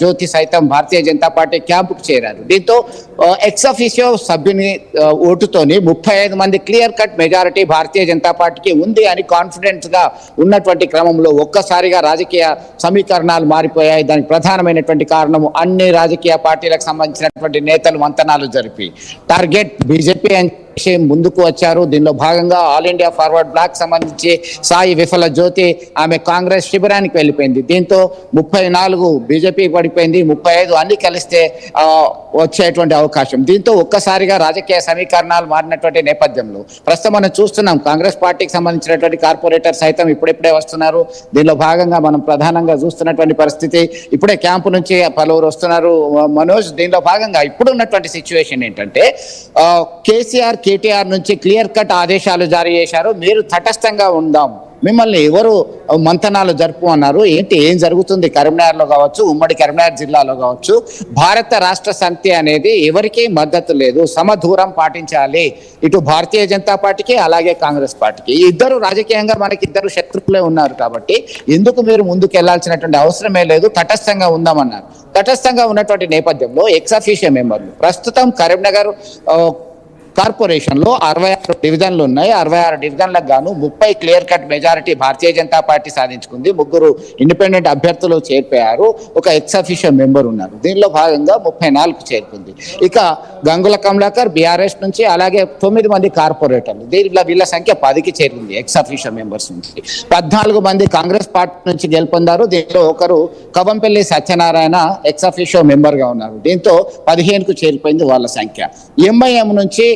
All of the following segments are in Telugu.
జ్యోతి సైతం భారతీయ జనతా పార్టీ క్యాంపుకు చేరారు. దీంతో ఎక్స్ అఫీషియో సభ్యుని ఓటుతోని 35 మంది clear cut majority Bharatiya Janata పార్టీకి ఉంది అని కాన్ఫిడెన్స్ గా ఉన్నటువంటి క్రమంలో ఒక్కసారిగా రాజకీయ సమీకరణాలు మారిపోయాయి. దానికి ప్రధానమైనటువంటి కారణం అన్ని రాజకీయ పార్టీలకు సంబంధించినటువంటి నేతలు మంతనాలు జరిపి టార్గెట్ బీజేపీ అని ముందుకు వచ్చారు. దీనిలో భాగంగా ఆల్ ఇండియా ఫార్వర్డ్ బ్లాక్ సంబంధించి సాయి విఫల జ్యోతి ఆమె కాంగ్రెస్ శిబిరానికి వెళ్ళిపోయింది. దీంతో 34 బీజేపీ పడిపోయింది, 35 అన్ని కలిస్తే వచ్చేటువంటి అవకాశం. దీంతో ఒక్కసారిగా రాజకీయ సమీకరణాలు మారినటువంటి నేపథ్యంలో ప్రస్తుతం మనం చూస్తున్నాం కాంగ్రెస్ పార్టీకి సంబంధించినటువంటి కార్పొరేటర్ సైతం ఇప్పుడిప్పుడే వస్తున్నారు. దీనిలో భాగంగా మనం ప్రధానంగా చూస్తున్నటువంటి పరిస్థితి ఇప్పుడే క్యాంపు నుంచి పలువురు వస్తున్నారు మనోజ్. దీనిలో భాగంగా ఇప్పుడు ఉన్నటువంటి సిచ్యువేషన్ ఏంటంటే కేటీఆర్ నుంచి క్లియర్ కట్ ఆదేశాలు జారీ చేశారు. మీరు తటస్థంగా ఉందాం, మిమ్మల్ని ఎవరు మంతనాలు జరుపు అన్నారు. ఏం జరుగుతుంది కరీంనగర్లో కావచ్చు, ఉమ్మడి కరీంనగర్ జిల్లాలో కావచ్చు, భారత రాష్ట్ర సమితి అనేది ఎవరికీ మద్దతు లేదు, సమదూరం పాటించాలి. ఇటు భారతీయ జనతా పార్టీకి అలాగే కాంగ్రెస్ పార్టీకి ఇద్దరు రాజకీయంగా మనకి ఇద్దరు శత్రువులే ఉన్నారు కాబట్టి ఎందుకు మీరు ముందుకు వెళ్లాల్సినటువంటి అవసరమే లేదు, తటస్థంగా ఉందామన్నారు. తటస్థంగా ఉన్నటువంటి నేపథ్యంలో ఎక్స్ అఫీషియో మెంబర్లు ప్రస్తుతం కరీంనగర్ కార్పొరేషన్ లో 66 డివిజన్లు ఉన్నాయి. 66 డివిజన్లకు గాను 30 clear cut majority Bharatiya Janata party సాధించుకుంది. 3 independent అభ్యర్థులు చేరిపోయారు, ఒక ఎక్స్ అఫీషియో మెంబర్ ఉన్నారు. దీనిలో భాగంగా 34 చేరుకుంది. ఇక గంగుల కమలాకర్ బీఆర్ఎస్ నుంచి, అలాగే 9 మంది కార్పొరేటర్లు, దీనిలో వీళ్ళ సంఖ్య 10కి చేరింది ఎక్స్ అఫీషియో మెంబర్స్ నుంచి. 14 మంది కాంగ్రెస్ పార్టీ నుంచి గెలుపొందారు. దీంట్లో ఒకరు Kavampalli Satyanarayana ex officio member గా ఉన్నారు. దీంతో 15కు చేరిపోయింది వాళ్ళ సంఖ్య. ఎంఐఎం నుంచి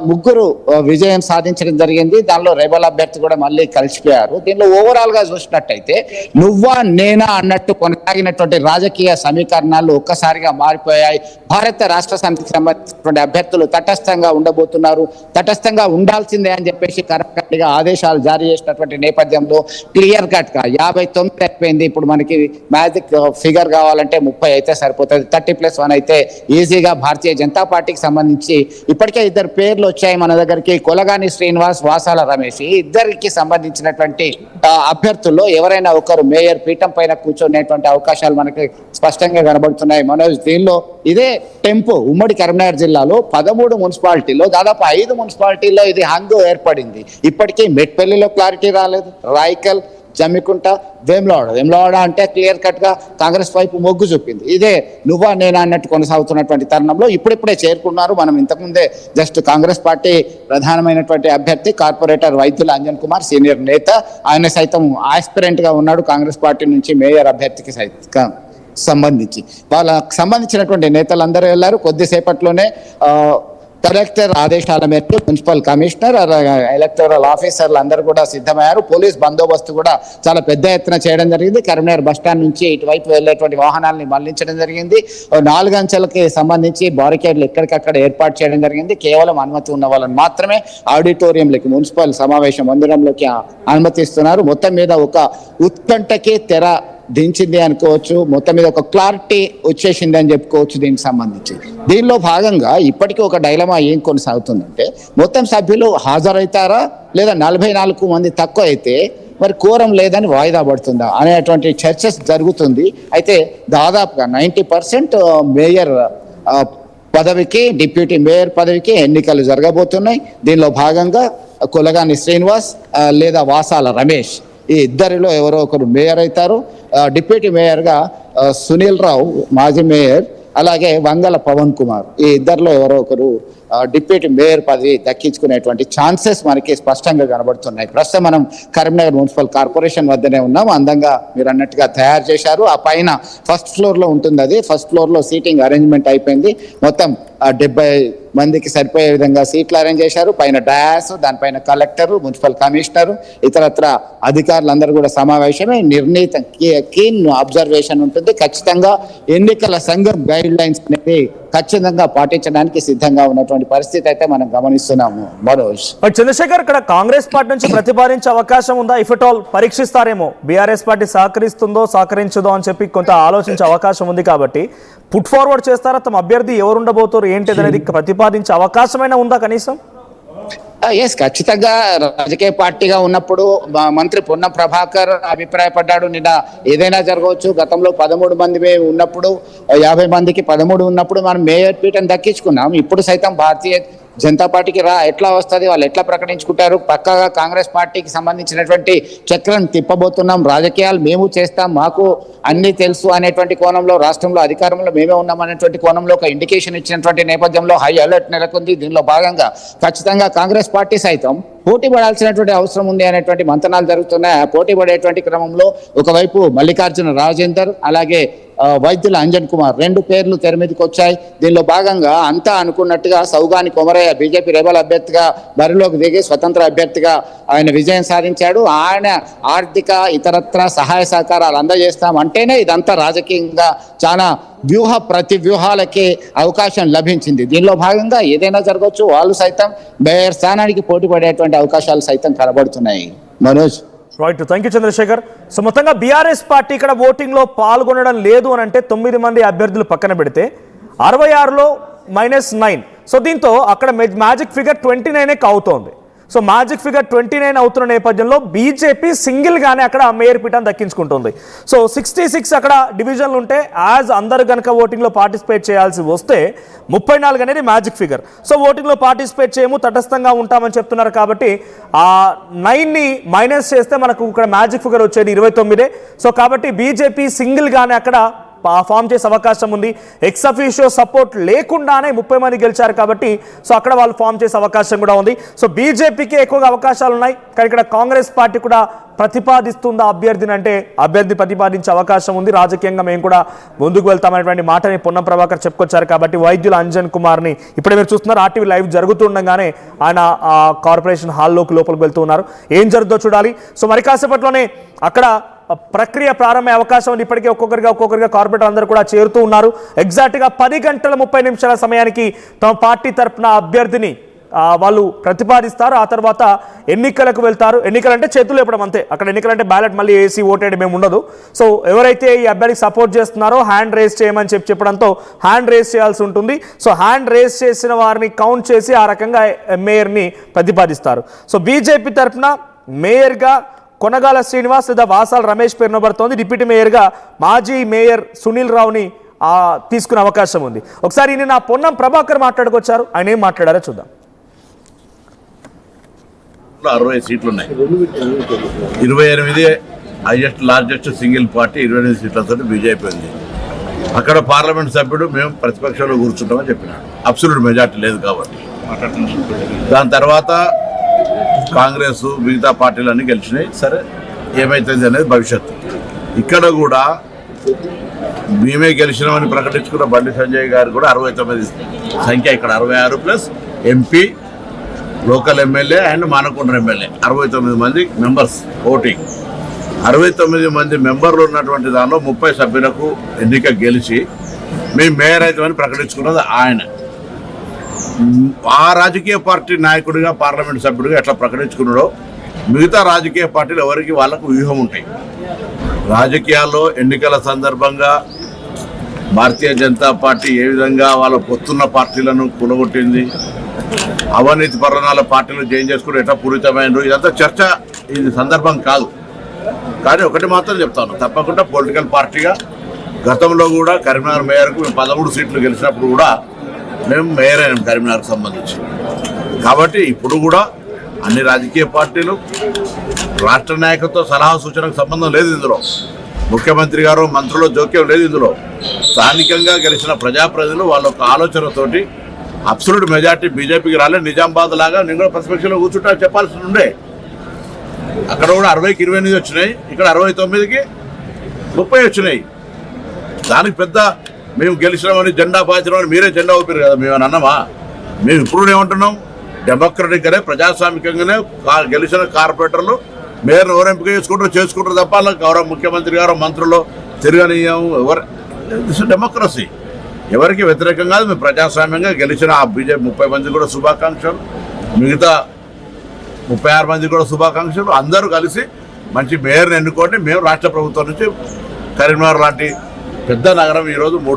3 విజయం సాధించడం జరిగింది. దానిలో రెబల్ అభ్యర్థి కూడా మళ్ళీ కలిసిపోయారు. దీనిలో ఓవరాల్ గా చూసినట్టయితే నువ్వా నేనా అన్నట్టు కొనసాగినటువంటి రాజకీయ సమీకరణాలు ఒక్కసారిగా మారిపోయాయి. భారత రాష్ట్ర సమితికి సంబంధించినటువంటి అభ్యర్థులు తటస్థంగా ఉండబోతున్నారు, తటస్థంగా ఉండాల్సిందే అని చెప్పేసి కరెక్ట్గా ఆదేశాలు జారీ చేసినటువంటి నేపథ్యంలో క్లియర్ కట్ గా 59 అయిపోయింది. ఇప్పుడు మనకి మ్యాజిక్ ఫిగర్ కావాలంటే 30 అయితే సరిపోతుంది. 30+1 అయితే ఈజీగా భారతీయ జనతా పార్టీకి సంబంధించి ఇప్పటికే ఇద్దరు పేర్లు వచ్చాయి మన దగ్గరికి, కొలగాని శ్రీనివాస్, వాసాల రమేష్. ఈ ఇద్దరికి సంబంధించినటువంటి అభ్యర్థుల్లో ఎవరైనా ఒకరు మేయర్ పీఠం పైన కూర్చునేటువంటి అవకాశాలు మనకి స్పష్టంగా కనబడుతున్నాయి మనోజ్. దీనిలో ఇదే టెంపో ఉమ్మడి కరీంనగర్ జిల్లాలో 13 మున్సిపాలిటీలో దాదాపు 5 మున్సిపాలిటీల్లో ఇది హంగు ఏర్పడింది. ఇప్పటికీ మెట్పల్లిలో క్లారిటీ రాలేదు, రాయకల్, జమ్మికుంట, వేములవాడ అంటే క్లియర్ కట్ గా కాంగ్రెస్ వైపు మొగ్గు చూపింది. ఇదే నువ్వా నేనా అన్నట్టు కొనసాగుతున్నటువంటి తరుణంలో ఇప్పుడిప్పుడే చేరుకున్నారు. మనం ఇంతకుముందే జస్ట్ కాంగ్రెస్ పార్టీ ప్రధానమైనటువంటి అభ్యర్థి కార్పొరేటర్ వైద్యుల అంజన్ కుమార్ సీనియర్ నేత, ఆయన సైతం ఆస్పిరెంట్ గా ఉన్నాడు కాంగ్రెస్ పార్టీ నుంచి మేయర్ అభ్యర్థికి సైతం సంబంధించి. వాళ్ళకు సంబంధించినటువంటి నేతలందరూ వెళ్ళారు. కొద్దిసేపట్లోనే కలెక్టర్ ఆదేశాల మేరకు మున్సిపల్ కమిషనర్, ఎలక్టోరల్ ఆఫీసర్లు అందరూ కూడా సిద్ధమయ్యారు. పోలీస్ బందోబస్తు కూడా చాలా పెద్ద ఎత్తున చేయడం జరిగింది. కరీంనగర్ బస్టాండ్ నుంచి ఇటువైపు వెళ్లేటువంటి వాహనాలని మళ్లించడం జరిగింది. 4 అంచెలకి సంబంధించి బారికేడ్లు ఎక్కడికక్కడ ఏర్పాటు చేయడం జరిగింది. కేవలం అనుమతి ఉన్న వాళ్ళని మాత్రమే ఆడిటోరియంలోకి, మున్సిపల్ సమావేశ మందిరంలోకి అనుమతిస్తున్నారు. మొత్తం మీద ఒక ఉత్కంఠకి తెర దించింది అనుకోవచ్చు. మొత్తం మీద ఒక క్లారిటీ వచ్చేసింది అని చెప్పుకోవచ్చు దీనికి సంబంధించి. దీనిలో భాగంగా ఇప్పటికీ ఒక డైలమా ఏం కొనసాగుతుందంటే మొత్తం సభ్యులు హాజరవుతారా లేదా 44 మంది తక్కువ అయితే మరి కోరం లేదని వాయిదా పడుతుందా అనేటువంటి చర్చస్ జరుగుతుంది. అయితే దాదాపుగా 90% మేయర్ పదవికి, డిప్యూటీ మేయర్ పదవికి ఎన్నికలు జరగబోతున్నాయి. దీనిలో భాగంగా కొలగాని శ్రీనివాస్ లేదా వాసాల రమేష్ ఈ ఇద్దరిలో ఎవరో ఒకరు మేయర్ అవుతారు. డిప్యూటీ మేయర్గా సునీల్ రావు మాజీ మేయర్, అలాగే వంగల పవన్ కుమార్, ఈ ఇద్దరిలో ఎవరో ఒకరు డిప్యూటీ మేయర్ పదవి దక్కించుకునేటువంటి ఛాన్సెస్ మనకి స్పష్టంగా కనబడుతున్నాయి. ప్రస్తుతం మనం కరీంనగర్ మున్సిపల్ కార్పొరేషన్ వద్దనే ఉన్నాం. అందంగా మీరు అన్నట్టుగా తయారు చేశారు. ఆ పైన ఫస్ట్ ఫ్లోర్లో ఉంటుంది. అది ఫస్ట్ ఫ్లోర్లో సీటింగ్ అరేంజ్మెంట్ అయిపోయింది. మొత్తం 70 మందికి సరిపోయే విధంగా సీట్లు అరేంజ్ చేశారు. పైన డయాస్, దానిపైన కలెక్టర్, మున్సిపల్ కమిషనర్, ఇతరత్ర అధికారులందరూ కూడా సమావేశమే. నిర్ణీత కీన్ అబ్జర్వేషన్ ఉంటుంది. ఖచ్చితంగా ఎన్నికల సంఘం గైడ్ లైన్స్ అనేది ఖచ్చితంగా పాటించడానికి సిద్ధంగా ఉన్నటువంటి పరిస్థితి అయితే మనం గమనిస్తున్నాము మనోజ్. చంద్రశేఖర్, ఇక్కడ కాంగ్రెస్ పార్టీ నుంచి ప్రతిపాదించే అవకాశం ఉందా? ఇఫ్ ఎట్ ఆల్ పరీక్షిస్తారేమో, బీఆర్ఎస్ పార్టీ సహకరిస్తుందో సహకరించదో అని చెప్పి కొంత ఆలోచించే అవకాశం ఉంది కాబట్టి పుట్ ఫార్వర్డ్ చేస్తారా? తమ అభ్యర్థి ఎవరు ఉండబోతారు ఏంటిది అనేది ప్రతిపాదించే అవకాశమైనా ఉందా కనీసం? ఎస్, ఖచ్చితంగా రాజకీయ పార్టీగా ఉన్నప్పుడు మంత్రి పొన్నం ప్రభాకర్ అభిప్రాయపడ్డాడు. నిన్న ఏదైనా జరగవచ్చు. గతంలో 13 మంది ఉన్నప్పుడు 50 మందికి 13 ఉన్నప్పుడు మనం మేయర్ పీఠం దక్కించుకున్నాం. ఇప్పుడు సైతం భారతీయ జనతా పార్టీకి ఎట్లా వస్తుంది, వాళ్ళు ఎట్లా ప్రకటించుకుంటారు? పక్కాగా కాంగ్రెస్ పార్టీకి సంబంధించినటువంటి చక్రం తిప్పబోతున్నాం, రాజకీయాలు మేము చేస్తాం, మాకు అన్ని తెలుసు అనేటువంటి కోణంలో, రాష్ట్రంలో అధికారంలో మేమే ఉన్నాం అనేటువంటి కోణంలో ఒక ఇండికేషన్ ఇచ్చినటువంటి నేపథ్యంలో హై అలర్ట్ నెలకొంది. దీనిలో భాగంగా ఖచ్చితంగా కాంగ్రెస్ పార్టీ సైతం పోటీ పడాల్సినటువంటి అవసరం ఉంది అనేటువంటి మంతనాలు జరుగుతున్నాయి. పోటీ పడేటువంటి క్రమంలో ఒకవైపు మల్లికార్జున రాజేందర్, అలాగే వైద్యుల అంజన్ కుమార్ 2 పేర్లు తెర మీదకి వచ్చాయి. దీనిలో భాగంగా అంతా అనుకున్నట్టుగా సౌగాని కొమరయ్య బీజేపీ రెబల్ అభ్యర్థిగా బరిలోకి దిగి స్వతంత్ర అభ్యర్థిగా ఆయన విజయం సాధించాడు. ఆయన ఆర్థిక ఇతరత్ర సహాయ సహకారాలు అందజేస్తాం అంటేనే ఇదంతా రాజకీయంగా చాలా ప్రతి వ్యూహాలకి అవకాశం లభించింది. దీనిలో భాగంగా ఏదైనా జరగవచ్చు. వాళ్ళు సైతం మేయర్ స్థానానికి పోటీ పడేటువంటి అవకాశాలు సైతం కనబడుతున్నాయి. Manoj, right, thank you Chandrashekar. So మొత్తంగా బీఆర్ఎస్ పార్టీ ఇక్కడ ఓటింగ్లో పాల్గొనడం లేదు అని అంటే 9 మంది అభ్యర్థులు పక్కన పెడితే 66లో -9. సో దీంతో అక్కడ మ్యాజిక్ ఫిగర్ 29 అవుతోంది. సో మ్యాజిక్ ఫిగర్ 29 అవుతున్న నేపథ్యంలో బీజేపీ సింగిల్గానే అక్కడ మేయర్ పీఠాన్ని దక్కించుకుంటుంది. సో 66 అక్కడ డివిజన్లు ఉంటే యాజ్ అందరు కనుక ఓటింగ్లో పార్టిసిపేట్ చేయాల్సి వస్తే 34 అనేది మ్యాజిక్ ఫిగర్. సో ఓటింగ్లో పార్టిసిపేట్ చేయము, తటస్థంగా ఉంటామని చెప్తున్నారు. కాబట్టి ఆ 9ని మైనస్ చేస్తే మనకు ఇక్కడ మ్యాజిక్ ఫిగర్ వచ్చేది 29. సో కాబట్టి బీజేపీ సింగిల్గానే అక్కడ ఫామ్ చేసే అవకాశం ఉంది. ఎక్స్ అఫీషియో సపోర్ట్ లేకుండానే 30 మంది గెలిచారు కాబట్టి సో అక్కడ వాళ్ళు ఫామ్ చేసే అవకాశం కూడా ఉంది. సో బీజేపీకి ఎక్కువగా అవకాశాలు ఉన్నాయి. కానీ ఇక్కడ కాంగ్రెస్ పార్టీ కూడా ప్రతిపాదిస్తుందా అభ్యర్థిని అంటే అభ్యర్థి ప్రతిపాదించే అవకాశం ఉంది. రాజకీయంగా మేము కూడా ముందుకు వెళ్తామనేటువంటి మాటని పొన్నం ప్రభాకర్ చెప్పుకొచ్చారు. కాబట్టి వైద్యుల అంజన్ కుమార్ని ఇప్పుడే మీరు చూస్తున్నారు, ఆర్టీవీ లైవ్ జరుగుతుండగానే ఆయన కార్పొరేషన్ హాల్లోకి లోపలికి వెళ్తూ ఉన్నారు. ఏం జరుగుతుందో చూడాలి. సో మరి కాసేపట్లోనే అక్కడ ప్రక్రియ ప్రారంభమయ్యే అవకాశం ఉంది. ఇప్పటికే ఒక్కొక్కరిగా కార్పొరేటర్ అందరూ కూడా చేరుతూ ఉన్నారు. ఎగ్జాక్ట్గా 10:30 సమయానికి తమ పార్టీ తరఫున అభ్యర్థిని వాళ్ళు ప్రతిపాదిస్తారు. ఆ తర్వాత ఎన్నికలకు వెళ్తారు. ఎన్నికలంటే చేతులు ఇవ్వడం అంతే. అక్కడ ఎన్నికలంటే బ్యాలెట్ మళ్ళీ వేసి ఓటేయడం ఏమి ఉండదు. సో ఎవరైతే ఈ అభ్యర్థికి సపోర్ట్ చేస్తున్నారో హ్యాండ్ రేస్ చేయమని చెప్పడంతో హ్యాండ్ రేస్ చేయాల్సి ఉంటుంది. సో హ్యాండ్ రేస్ చేసిన వారిని కౌంట్ చేసి ఆ రకంగా మేయర్ని ప్రతిపాదిస్తారు. సో బీజేపీ తరఫున మేయర్గా కొనగాల శ్రీనివాస్ లేదా వాసాల రమేష్ పేరు నబడుతోంది. డిప్యూటీ మేయర్గా మాజీ మేయర్ సునీల్ రావుని తీసుకునే అవకాశం ఉంది. ఒకసారి నిన్న పొన్నం ప్రభాకర్ మాట్లాడుకొచ్చారు. ఆయన ఏం మాట్లాడారో చూద్దాం. 60 సీట్లు ఉన్నాయి. 28 హైయెస్ట్ లార్జెస్ట్ సింగిల్ పార్టీ 28 సీట్లతో బీజేపీ ఉంది. అక్కడ పార్లమెంట్ సభ్యుడు మేము ప్రతిపక్షంలో కూర్చుంటామని చెప్పినాడు. అబ్సల్యూట్ మెజార్టీ లేదు కాబట్టి. దాని తర్వాత కాంగ్రెస్ మిగతా పార్టీలన్నీ గెలిచినాయి. సరే, ఏమైతుంది అనేది భవిష్యత్తు. ఇక్కడ కూడా మేమే గెలిచినామని ప్రకటించుకున్న బండి సంజయ్ గారు కూడా 69 సంఖ్య, ఇక్కడ 66 plus MP, local MLA and Manakonda MLA 69 మంది మెంబర్స్ ఓటింగ్. 69 మంది మెంబర్లు ఉన్నటువంటి దానిలో 30 సభ్యులకు ఎన్నిక గెలిచి మేము మేయర్ అవుతామని ప్రకటించుకున్నది ఆయన. ఆ రాజకీయ పార్టీ నాయకుడిగా పార్లమెంట్ సభ్యుడిగా ఎట్లా ప్రకటించుకున్నాడో మిగతా రాజకీయ పార్టీలు ఎవరికి వాళ్ళకు వ్యూహం ఉంటాయి. రాజకీయాల్లో ఎన్నికల సందర్భంగా భారతీయ జనతా పార్టీ ఏ విధంగా వాళ్ళ పొత్తున్న పార్టీలను కూలగొట్టింది, అవినీతి పరణాల పార్టీలు చేంజ్ చేసుకుంటూ ఎట్లా పూరితమైందో ఇదంతా చర్చ, ఇది సందర్భం కాదు. కానీ ఒకటి మాత్రం చెప్తాను, తప్పకుండా పొలిటికల్ పార్టీగా గతంలో కూడా కరీంనగర్ మేయర్కు 13 సీట్లు గెలిచినప్పుడు కూడా మేము మేయర్ అయినాం కరీంనగర్కి సంబంధించి. కాబట్టి ఇప్పుడు కూడా అన్ని రాజకీయ పార్టీలు రాష్ట్ర నాయకత్వ సలహా సూచనకు సంబంధం లేదు. ఇందులో ముఖ్యమంత్రి గారు మంత్రుల జోక్యం లేదు. ఇందులో స్థానికంగా గెలిచిన ప్రజాప్రతినిధులు వాళ్ళ ఒక ఆలోచనతోటి అబ్సల్యూట్ మెజార్టీ బీజేపీకి రాలేదు. నిజామాబాద్ లాగా నేను కూడా ప్రతిపక్షంలో కూర్చుంటా చెప్పాల్సి ఉండే. అక్కడ కూడా 60కి 28 వచ్చినాయి, ఇక్కడ 69కి 30 వచ్చినాయి. దానికి పెద్ద మేము గెలిచినామని జెండా పాచినామని మీరే జెండా ఊపారు కదా, మేము అన్నమా? మేము ఇప్పుడు ఏమంటున్నాం, డెమోక్రటిక్గానే ప్రజాస్వామికంగానే గెలిచిన కార్పొరేటర్లు మేయర్ను ఎవరు ఎంపిక చేసుకుంటారు తప్ప గౌరవ ముఖ్యమంత్రి గారు మంత్రులు తిరగనీయం ఎవరు. డెమోక్రసీ ఎవరికి వ్యతిరేకం కాదు. మేము ప్రజాస్వామ్యంగా గెలిచిన ఆ బీజేపీ 30 మంది కూడా శుభాకాంక్షలు, మిగతా 36 మంది కూడా శుభాకాంక్షలు. అందరూ కలిసి మంచి మేయర్ని ఎన్నుకోండి. మేము రాష్ట్ర ప్రభుత్వం నుంచి కరీంనగర్ లాంటి పెద్ద నగరం ఈరోజు 3